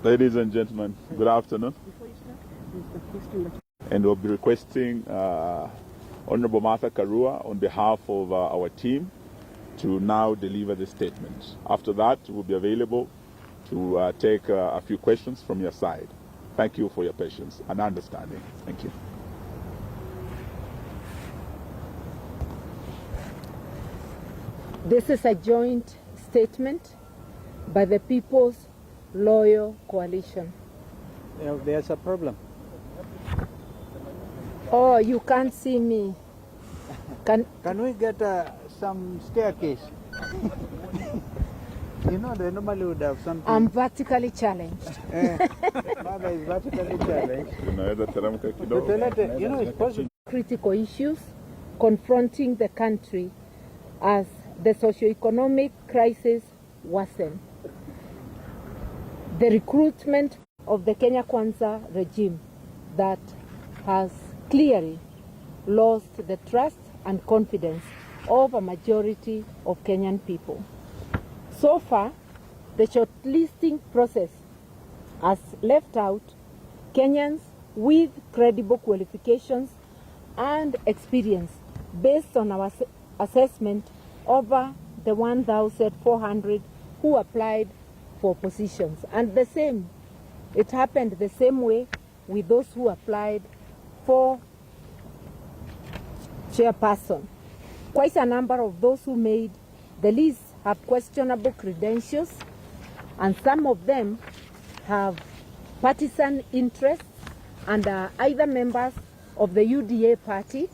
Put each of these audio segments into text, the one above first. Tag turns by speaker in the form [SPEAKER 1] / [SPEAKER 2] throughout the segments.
[SPEAKER 1] Ladies and gentlemen, good afternoon. And we'll be requesting Honorable Martha Karua on behalf of our team to now deliver the statement. After that, we'll be available to take a few questions from your side. Thank you for your patience and understanding. Thank you.
[SPEAKER 2] This is a joint statement by the People's Loyal Coalition.
[SPEAKER 3] There's a problem.
[SPEAKER 2] Oh, you can't see me.
[SPEAKER 3] Can we get some staircase? You know, they normally would have something.
[SPEAKER 2] I'm vertically challenged.
[SPEAKER 3] Mother is vertically challenged. You know, it's possible.
[SPEAKER 2] Critical issues confronting the country as the socio-economic crisis worsen. The recruitment of the Kenya Kwanza regime that has clearly lost the trust and confidence of a majority of Kenyan people. So far, the shortlisting process has left out Kenyans with credible qualifications and experience based on our assessment over the 1,400 who applied for positions. And it happened the same way with those who applied for chairperson. Quite a number of those who made the list have questionable credentials, and some of them have partisan interests and are either members of the UDA party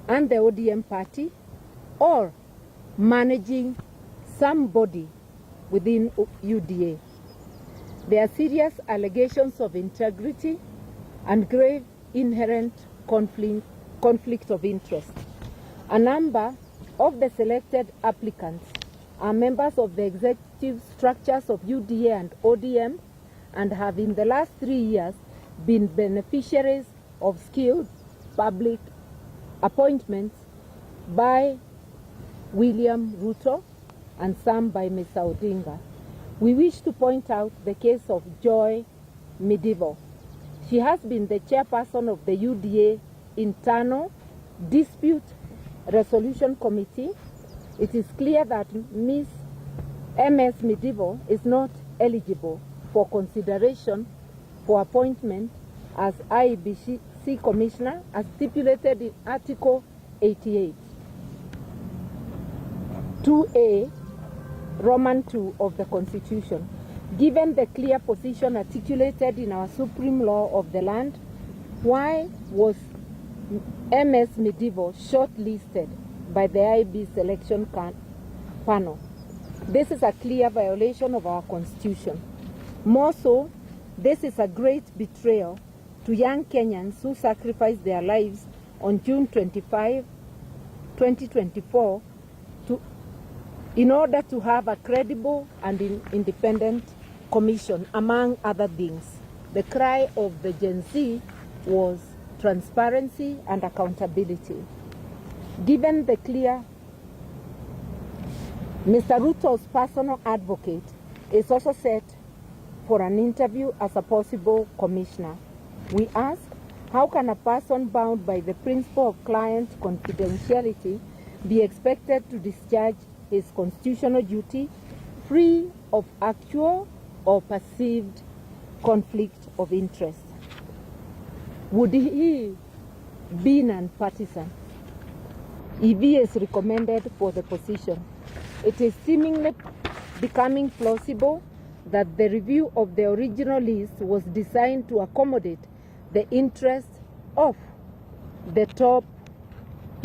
[SPEAKER 2] and the ODM party, or managing somebody within UDA. There are serious allegations of integrity and grave inherent conflict of interest. A number of the selected applicants are members of the executive structures of UDA and ODM and have in the last 3 years been beneficiaries of skilled public appointments by William Ruto and some by Mr. Odinga. We wish to point out the case of Joy Medieval. She has been the chairperson of the UDA Internal Dispute Resolution Committee. It is clear that Ms. MS Medieval is not eligible for consideration for appointment as IEBC Commissioner as stipulated in Article 88. 2A, Roman 2 of the Constitution. Given the clear position articulated in our supreme law of the land, why was MS Medieval shortlisted by the IEBC selection panel? This is a clear violation of our Constitution. More so, this is a great betrayal to young Kenyans who sacrificed their lives on June 25, 2024 in order to have a credible and independent commission, among other things. The cry of the Gen Z was transparency and accountability. Given the clear, Mr. Ruto's personal advocate is also set for an interview as a possible commissioner. We ask, how can a person bound by the principle of client confidentiality be expected to discharge his constitutional duty free of actual or perceived conflict of interest? Would he be non-partisan if he is recommended for the position? It is seemingly becoming plausible that the review of the original list was designed to accommodate the interests of the top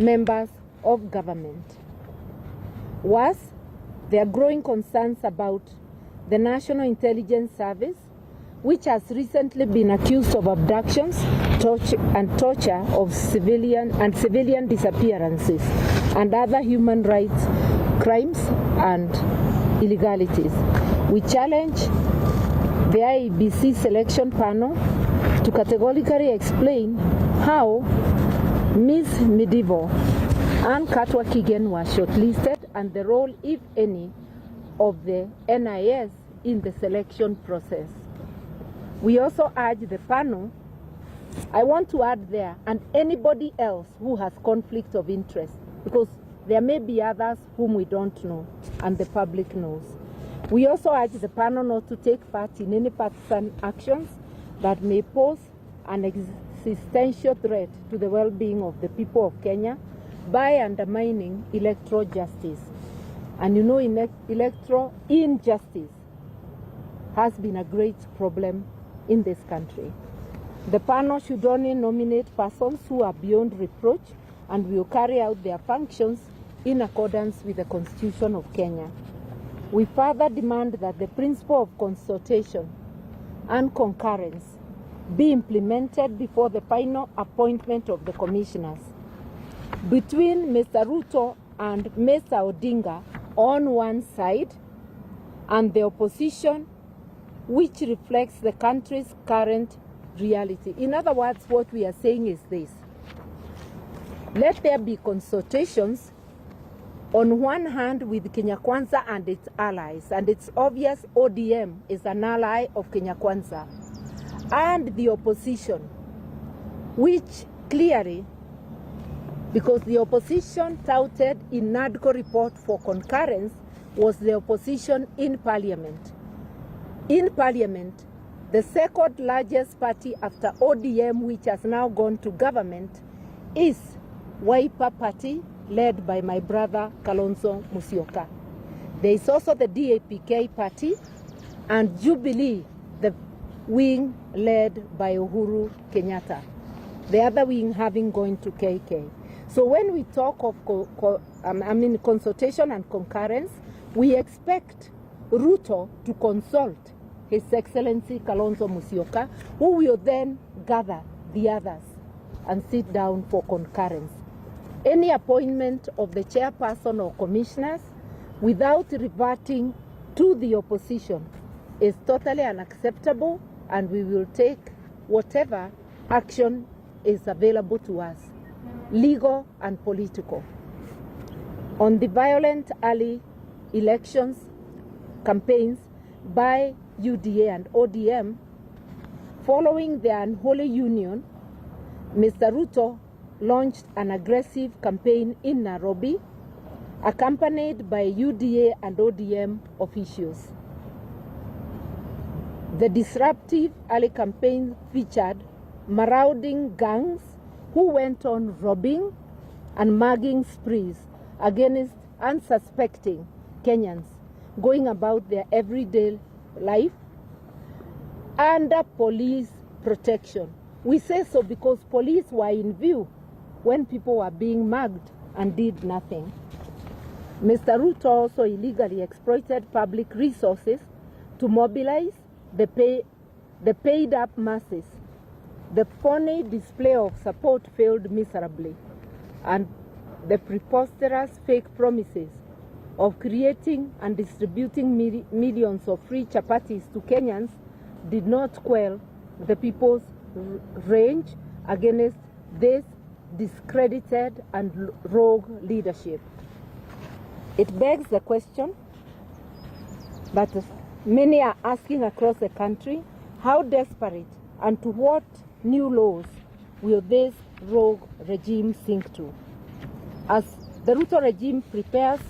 [SPEAKER 2] members of government. Worse, there are growing concerns about the National Intelligence Service, which has recently been accused of abductions, torture of civilian disappearances, and other human rights crimes and illegalities. We challenge the IEBC selection panel to categorically explain how Ms. Medieval and Karua were shortlisted, and the role, if any, of the NIS in the selection process. We also urge the panel, I want to add there, and anybody else who has conflict of interest, because there may be others whom we don't know and the public knows. We also urge the panel not to take part in any partisan actions that may pose an existential threat to the well-being of the people of Kenya by undermining electoral justice. And you know, electoral injustice has been a great problem in this country. The panel should only nominate persons who are beyond reproach and will carry out their functions in accordance with the Constitution of Kenya. We further demand that the principle of consultation and concurrence be implemented before the final appointment of the commissioners. Between Mr. Ruto and Mr. Odinga on one side, and the opposition, which reflects the country's current reality. In other words, what we are saying is this: let there be consultations on one hand with Kenya Kwanza and its allies, and it's obvious ODM is an ally of Kenya Kwanza, and the opposition, which clearly, because the opposition touted in NADCO report for concurrence was the opposition in parliament. In parliament, the second largest party after ODM, which has now gone to government, is Wiper Party, led by my brother Kalonzo Musyoka. There is also the DAPK party and Jubilee, the wing led by Uhuru Kenyatta. The other wing having gone to KK. So when we talk of consultation and concurrence, we expect Ruto to consult His Excellency Kalonzo Musyoka, who will then gather the others and sit down for concurrence. Any appointment of the chairperson or commissioners without reverting to the opposition is totally unacceptable, and we will take whatever action is available to us, legal and political. On the violent early elections campaigns by UDA and ODM, following their unholy union, Mr. Ruto launched an aggressive campaign in Nairobi, accompanied by UDA and ODM officials. The disruptive early campaign featured marauding gangs who went on robbing and mugging sprees against unsuspecting Kenyans going about their everyday life under police protection. We say so because police were in view when people were being mugged and did nothing. Mr. Ruto also illegally exploited public resources to mobilize the paid up masses. The phony display of support failed miserably, and the preposterous fake promises of creating and distributing millions of free chapatis to Kenyans did not quell the people's rage against this discredited and rogue leadership. It begs the question that many are asking across the country: how desperate and to what new laws will this rogue regime sink to? As the Ruto regime prepares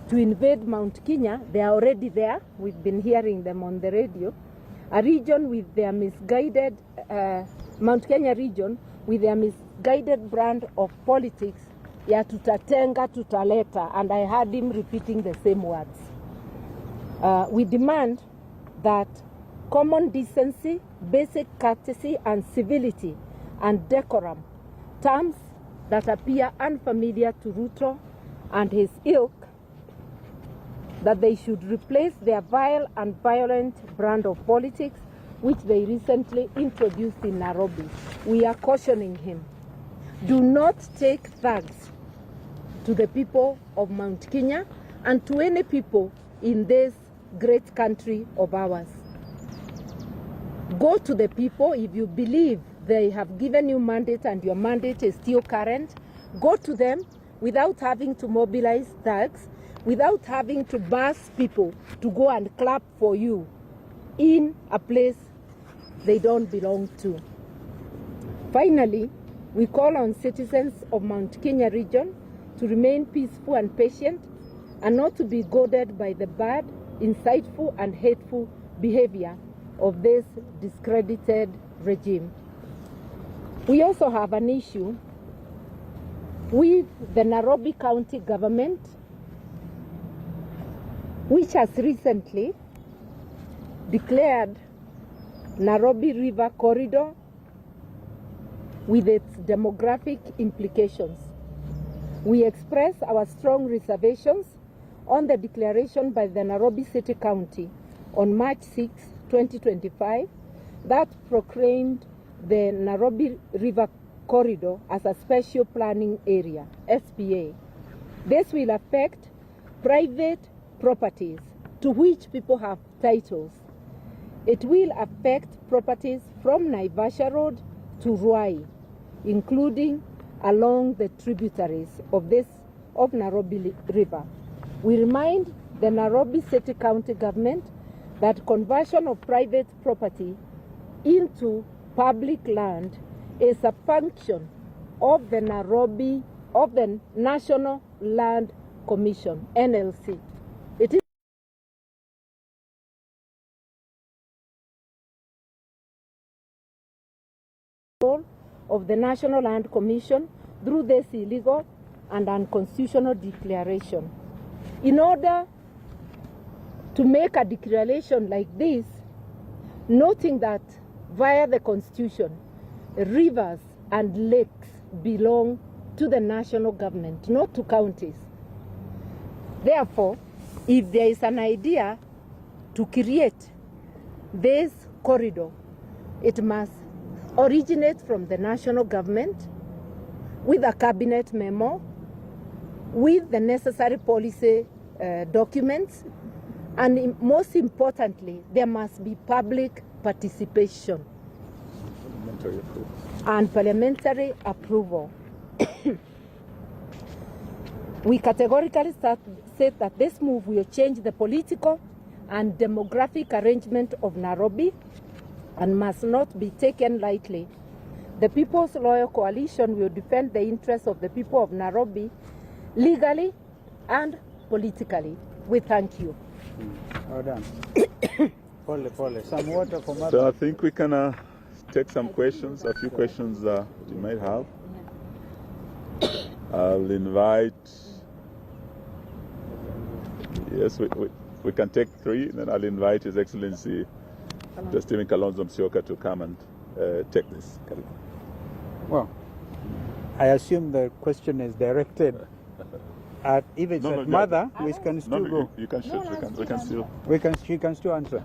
[SPEAKER 2] to invade Mount Kenya, they are already there. We've been hearing them on the radio. A region with their misguided, Mount Kenya region with their misguided brand of politics, ya tutatenga tutaleta, and I heard him repeating the same words. We demand that common decency, basic courtesy and civility and decorum, terms that appear unfamiliar to Ruto and his ilk, that they should replace their vile and violent brand of politics which they recently introduced in Nairobi. We are cautioning him. Do not take thugs to the people of Mount Kenya and to any people in this great country of ours. Go to the people if you believe they have given you mandate and your mandate is still current, go to them without having to mobilize thugs, without having to bus people to go and clap for you in a place they don't belong to. Finally, we call on citizens of Mount Kenya region to remain peaceful and patient and not to be goaded by the bad, insightful and hateful behavior of this discredited regime. We also have an issue with the Nairobi County government, which has recently declared Nairobi River Corridor with its demographic implications. We express our strong reservations on the declaration by the Nairobi City County on March 6, 2025, that proclaimed the Nairobi River Corridor as a special planning area, SPA. This will affect private properties to which people have titles. It will affect properties from Naivasha Road to Ruai, including along the tributaries of Nairobi River. We remind the Nairobi City County government that conversion of private property into public land is a function of the National Land Commission, NLC. It is role of the National Land Commission through this illegal and unconstitutional declaration. In order to make a declaration like this, noting that via the Constitution, rivers and lakes belong to the national government, not to counties. Therefore, if there is an idea to create this corridor, it must originate from the national government with a cabinet memo, with the necessary policy documents, and most importantly, there must be public participation and parliamentary approval. We categorically say that this move will change the political and demographic arrangement of Nairobi and must not be taken lightly. The People's Loyal Coalition will defend the interests of the people of Nairobi legally and politically. We thank you.
[SPEAKER 3] Well done. Pole. Some water for mother.
[SPEAKER 1] So I think we can take some questions, a few questions you might have. I'll invite, yes, we can take 3, and then I'll invite His Excellency Stephen Kalonzo Musyoka to come and take this.
[SPEAKER 3] Well, I assume the question is directed at, if it's at mother, we can still go.
[SPEAKER 1] You can shoot, we can still.
[SPEAKER 3] She can still answer.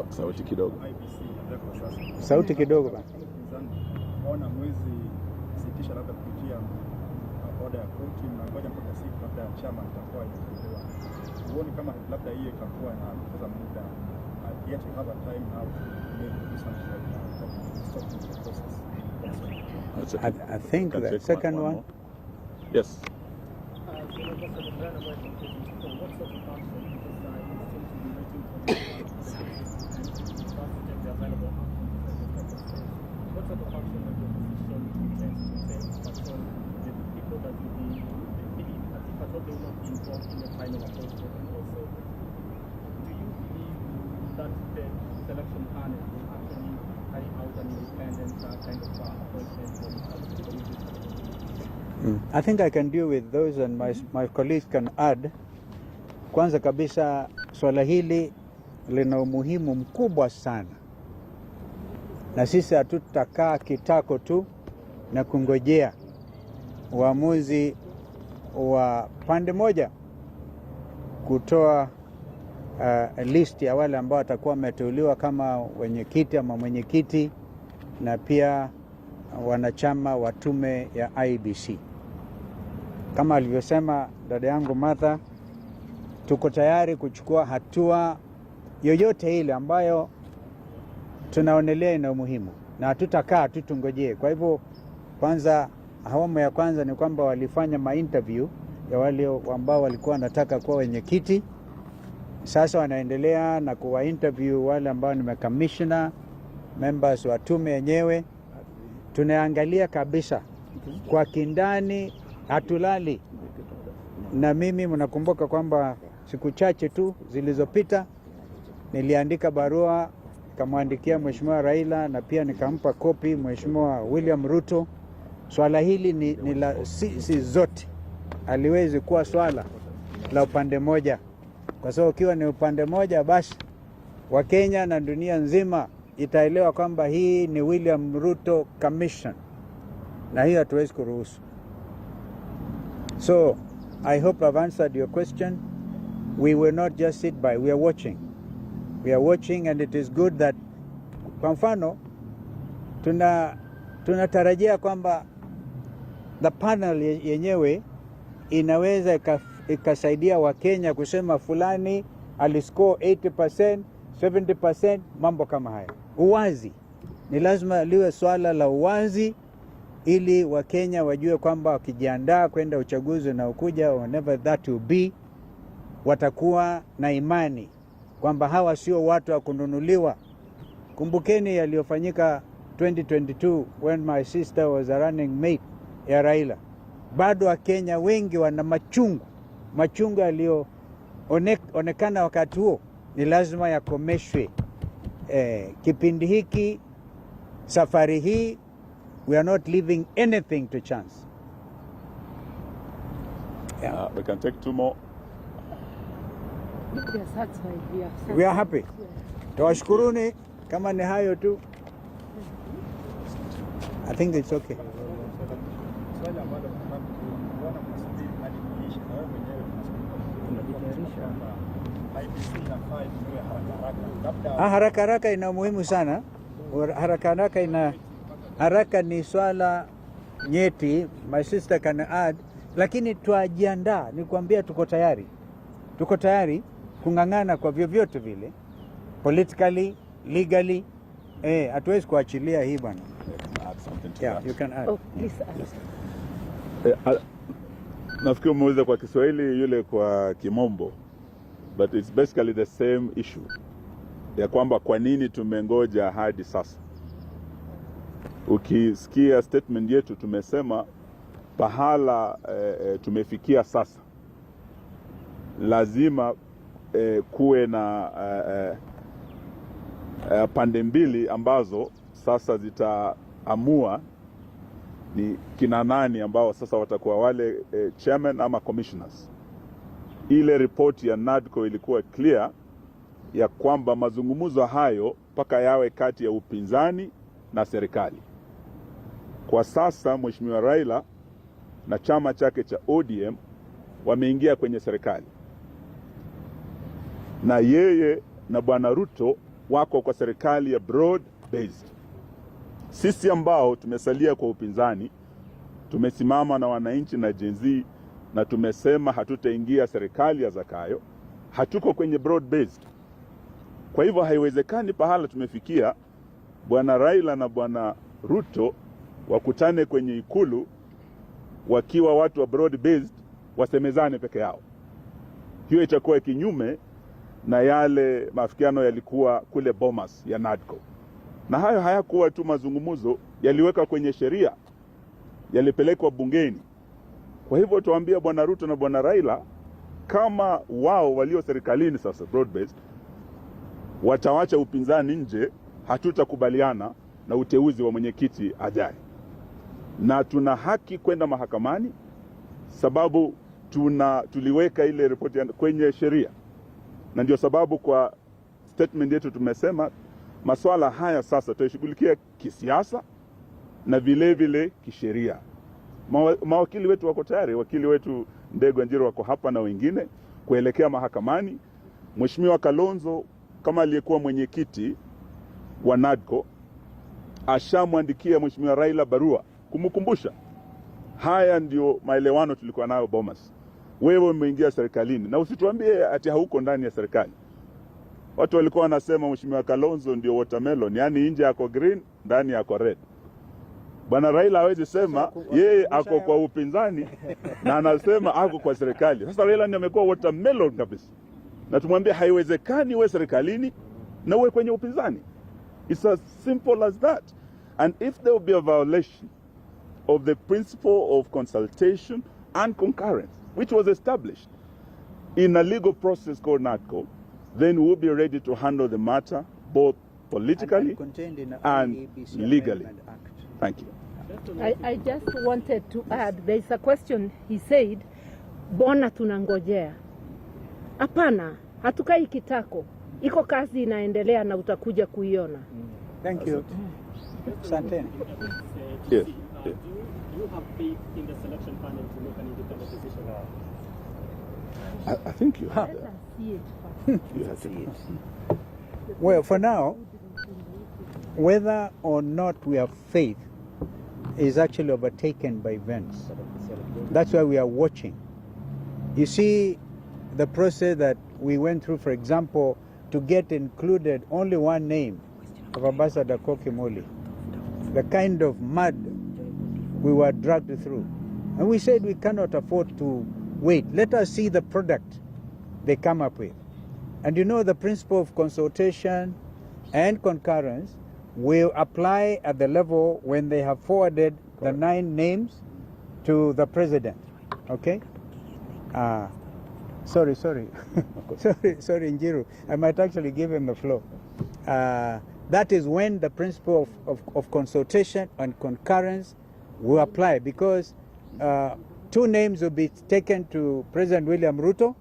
[SPEAKER 1] Sauti kidogo.
[SPEAKER 3] Sauti kidogo bana.
[SPEAKER 4] Ona mwezi sitisha labda kupitia oda ya koti, mnangoja mpaka siku labda chama itakuwa inafunguliwa. Huoni kama labda hiyo itakuwa na kuza muda, yet you have a time now to do something like that, stop the process?
[SPEAKER 3] I think the second one.
[SPEAKER 1] Yes.
[SPEAKER 4] What sort of action does the opposition intend to take upon the people that will be, as if at all they will not be involved in the final appointment? And also, do you believe that the selection panel will actually carry out an independent kind of appointment when it comes to the committee?
[SPEAKER 3] I think I can deal with those, and my colleagues can add. Kwanza kabisa, swala hili lina umuhimu mkubwa sana, na sisi hatutakaa kitako tu na kungojea uamuzi wa pande moja kutoa list ya wale ambao watakuwa wameteuliwa kama wenyekiti ama mwenyekiti na pia wanachama wa tume ya IEBC. Kama alivyosema dada yangu Martha, tuko tayari kuchukua hatua yoyote ile ambayo tunaonelea ina umuhimu, na hatutakaa tutungojee. Kwa hivyo kwanza, awamu ya kwanza ni kwamba walifanya ma-interview ya wale ambao walikuwa wanataka kuwa wenyekiti. Sasa wanaendelea na kuwa interview wale ambao ni commissioner, members wa tume yenyewe. Tunaangalia kabisa kwa kindani, hatulali. Na mimi mnakumbuka kwamba siku chache tu zilizopita niliandika barua nikamwandikia Mheshimiwa Raila na pia nikampa kopi Mheshimiwa William Ruto. Swala hili ni la sisi zote, haliwezi kuwa swala la upande moja, kwa sababu ukiwa ni upande moja basi Wakenya na dunia nzima itaelewa kwamba hii ni William Ruto Commission, na hiyo hatuwezi kuruhusu. So I hope I've answered your question. We will not just sit by, we are watching. We are watching, and it is good that, kwa mfano, tunatarajia kwamba the panel yenyewe inaweza ikasaidia Wakenya kusema fulani aliscore 80%, 70%, mambo kama haya. Uwazi ni lazima liwe swala la uwazi, ili Wakenya wajue kwamba wakijiandaa kwenda uchaguzi na ukuja, whenever that will be, watakuwa na imani kwamba hawa sio watu wa kununuliwa. Kumbukeni yaliyofanyika 2022 when my sister was a running mate ya Raila. Bado Wakenya wengi wana machungu yaliyoonekana wakati huo, ni lazima yakomeshwe. Kipindi hiki, safari hii, we are not leaving anything to chance.
[SPEAKER 1] Yeah. We can take two more.
[SPEAKER 3] We are happy. Tawashukuruni kama ni hayo tu. I think it's okay. Haraka ina muhimu sana. Haraka ni swala nyeti, my sister can add, lakini tuajiandaa. Ni kuambia tuko tayari kungangana kwa vyovyote vile, politically, legally. Hatuwezi kuachilia hii bwana. Yeah, you can add.
[SPEAKER 2] Oh, please add.
[SPEAKER 1] Nafikiri umeuliza kwa Kiswahili, yule kwa Kimombo, but it's basically the same issue ya kwamba kwa nini tumengoja hadi sasa. Ukisikia statement yetu tumesema pahala tumefikia sasa, lazima kuwe na pande mbili ambazo sasa zitaamua ni kina nani ambao sasa watakuwa wale chairman ama commissioners. Ile report ya NADCO ilikuwa clear ya kwamba mazungumzo hayo mpaka yawe kati ya upinzani na serikali. Kwa sasa Mheshimiwa Raila na chama chake cha ODM wameingia kwenye serikali, na yeye na Bwana Ruto wako kwa serikali ya broad based. Sisi ambao tumesalia kwa upinzani tumesimama na wananchi na Gen Z na tumesema hatutaingia serikali ya Zakayo, hatuko kwenye broad based. Kwa hivyo haiwezekani pahala tumefikia Bwana Raila na Bwana Ruto wakutane kwenye ikulu wakiwa watu wa broad based wasemezane peke yao. Hiyo itakuwa kinyume na yale maafikiano yalikuwa kule Bomas ya NADCO. Na hayo hayakuwa tu mazungumzo, yaliweka kwenye sheria, yalipelekwa bungeni. Kwa hivyo tuambia Bwana Ruto na Bwana Raila, kama wao walio serikalini sasa broad based watawacha upinzani nje, hatutakubaliana na uteuzi wa mwenyekiti ajaye. Na tuna haki kwenda mahakamani sababu tuliweka ile report kwenye sheria. Na ndio sababu kwa statement yetu tumesema masuala haya sasa tutashughulikia kisiasa na vile vile kisheria. Mawakili wetu wako tayari, wakili wetu Ndegwa Njiro wako hapa na wengine kuelekea mahakamani. Mheshimiwa Kalonzo kama aliyekuwa mwenyekiti wa NADCO ashamwandikia Mheshimiwa Raila barua kumkumbusha. Haya ndio maelewano tulikuwa nayo Bomas. wewe umeingia serikalini, na usituambie ati hauko ndani ya serikali. Watu walikuwa wanasema Mheshimiwa Kalonzo ndio watermelon, yani nje yako green, ndani yako red. Bwana Raila hawezi sema yeye ako kwa upinzani na anasema ako kwa serikali. Sasa Raila ndiye amekuwa watermelon kabisa. Na tumwambie haiwezekani uwe serikalini na uwe kwenye upinzani. It's as simple as that. And if there will be a violation of the principle of consultation and concurrence, which was established in a legal process called NATCO, then we'll be ready to handle the matter both politically and
[SPEAKER 3] IEBC
[SPEAKER 1] legally.
[SPEAKER 3] Act.
[SPEAKER 1] Thank you.
[SPEAKER 2] I just wanted to add, there is a question he said, bona tunangojea. Hapana, hatukai kitako. Iko kazi inaendelea na utakuja kuiona.
[SPEAKER 3] Thank you. Asante.
[SPEAKER 1] Yes.
[SPEAKER 4] Do you have faith in the selection panel to make an independent decision?
[SPEAKER 1] I think you have
[SPEAKER 2] Let
[SPEAKER 1] that.
[SPEAKER 2] us see it first.
[SPEAKER 1] You have to.
[SPEAKER 3] Well, for now, whether or not we have faith is actually overtaken by events. That's why we are watching. You see, the process that we went through, for example, to get included only one name of Ambassador Kokimoli, the kind of mud we were dragged through. And we said we cannot afford to wait. Let us see the product they come up with. And you know, the principle of consultation and concurrence will apply at the level when they have forwarded the 9 names to the president. Okay? Sorry, sorry, Njiru. I might actually give him the floor. That is when the principle of consultation and concurrence will apply, because 2 names will be taken to President William Ruto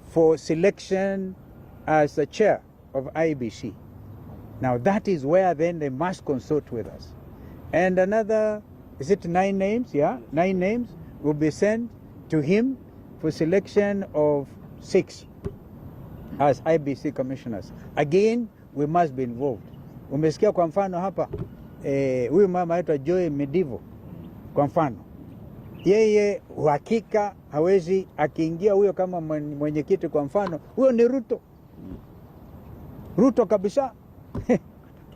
[SPEAKER 3] for selection as the chair of IEBC. Now that is where then they must consult with us. And another, is it 9 names? Yeah, 9 names will be sent to him for selection of 6 as IEBC commissioners. Again, we must be involved. Umesikia kwa mfano hapa, huyu mama aitwa Joy Medivo, kwa mfano. Yeye uhakika hawezi akiingia huyo kama mwenyekiti kwa mfano, huyo ni Ruto. Ruto kabisa.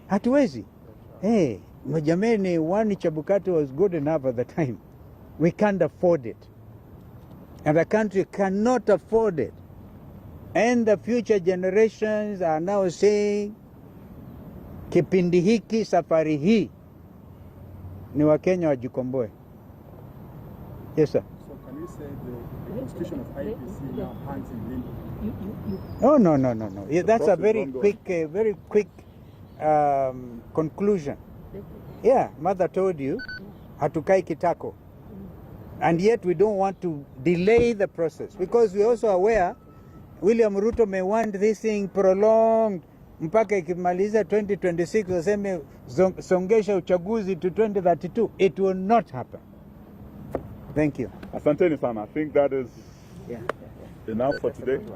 [SPEAKER 3] Hatuwezi. Jameni, Wani Chebukati was good enough at the time. We can't afford it. And the country cannot afford it. And the future generations are now saying, kipindi hiki, safari hii, ni Wakenya wajikomboe. Yes, sir.
[SPEAKER 5] So can you say the constitution of IEBC now hangs in limbo?
[SPEAKER 3] No. Yeah, that's a very quick conclusion. Yeah, mother told you, hatukai kitako. And yet we don't want to delay the process, because we're also aware William Ruto may want this thing prolonged mpaka ikimaliza 2026 waseme songesha uchaguzi to 2032. It will not happen. Thank you.
[SPEAKER 1] Asanteni sana. I think that is enough for today.
[SPEAKER 2] Not